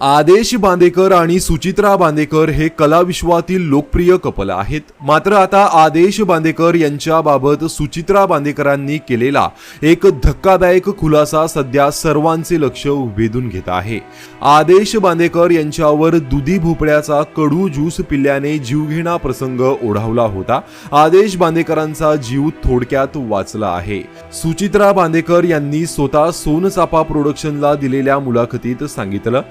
आदेश बांदेकर आणि सुचित्रा बांदेकर हे कलाविश्वातील लोकप्रिय कपल आहेत. मात्र आता आदेश बांदेकर यांच्याबाबत सुचित्रा बांदेकरांनी केलेला एक धक्कादायक खुलासा सध्या सर्वांचे लक्ष वेधून घेत आहे. आदेश बांदेकर यांच्यावर दुधी भोपळ्याचा कडू ज्यूस पिल्याने जीवघेणा प्रसंग ओढावला होता. आदेश बांदेकरांचा जीव थोडक्यात वाचला आहे. सुचित्रा बांदेकर यांनी स्वतः सोनचाफा प्रोडक्शनला दिलेल्या मुलाखतीत सांगितलं,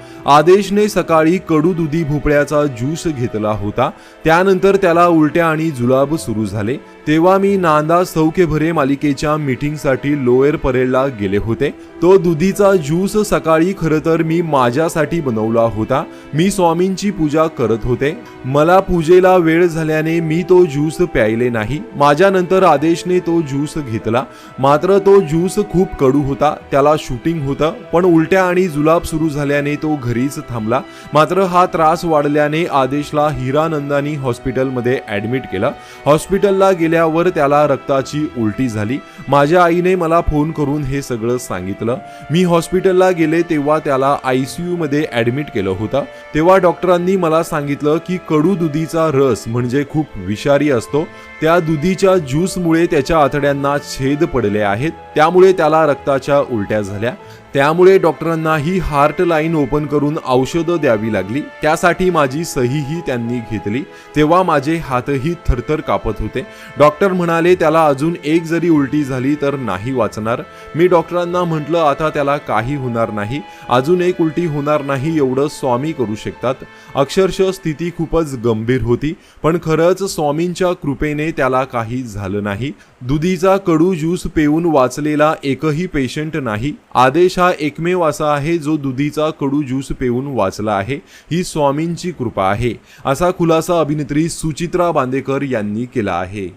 आदेशने सकाळी कडू दुधी भोपळ्याचा ज्यूस घेतला होता. त्यानंतर त्याला उलट्या आणि जुलाब सुरू झाले. तेव्हा मी नांदा सौख्य भरे मालिकेच्या मीटिंगसाठी लोअर परेडला गेले होते. तो दुधीचा ज्यूस सकाळी खरं तर मी माझ्यासाठी बनवला होता. मी स्वामींची पूजा करत होते. मला पूजेला वेळ झाल्याने मी तो ज्यूस प्यायले नाही. माझ्यानंतर आदेशने तो ज्यूस घेतला. मात्र तो ज्यूस खूप कडू होता. त्याला शूटिंग होतं, पण उलट्या आणि जुलाब सुरू झाल्याने तो घरीच थांबला. मात्र हा त्रास वाढल्याने आदेशला हिरानंदानी हॉस्पिटलमध्ये ऍडमिट केलं. हॉस्पिटलला गेल्यावर त्याला रक्ताची उलटी झाली. माझ्या आईने मला फोन करून हे सगळं सांगितलं. मी हॉस्पिटलला गेले तेव्हा त्याला ICU मध्ये ऍडमिट केलं होतं. तेव्हा डॉक्टरांनी मला सांगितलं की कडू दुधीचा रस म्हणजे खूप विषारी असतो. त्या दुधीच्या ज्यूसमुळे त्याच्या आतड्यांना छेद पडले आहेत. त्यामुळे त्याला रक्ताच्या उलट्या झाल्या. त्यामुळे डॉक्टरांना ही हार्ट लाईन ओपन करून औषधं द्यावी लागली. त्यासाठी माझी सहीही त्यांनी घेतली. तेव्हा माझे हातही थरथर कापत होते. डॉक्टर म्हणाले त्याला अजून एक जरी उलटी झाली तर नाही वाचणार. मी डॉक्टरांना म्हटलं आता त्याला काही होणार नाही, अजून एक उलटी होणार नाही, एवढं स्वामी करू शकतात. अक्षरशः स्थिती खूपच गंभीर होती, पण खरंच स्वामींच्या कृपेने त्याला काही झालं नाही. दुधीचा कडू ज्यूस पिऊन वाचलेला एकही पेशंट नाही. आदेश हा एकमेव असा आहे जो दुधीचा कडू ज्यूस पिऊन वाचला आहे. ही स्वामींची कृपा आहे, असा खुलासा अभिनेत्री सुचित्रा बांदेकर यांनी केला आहे.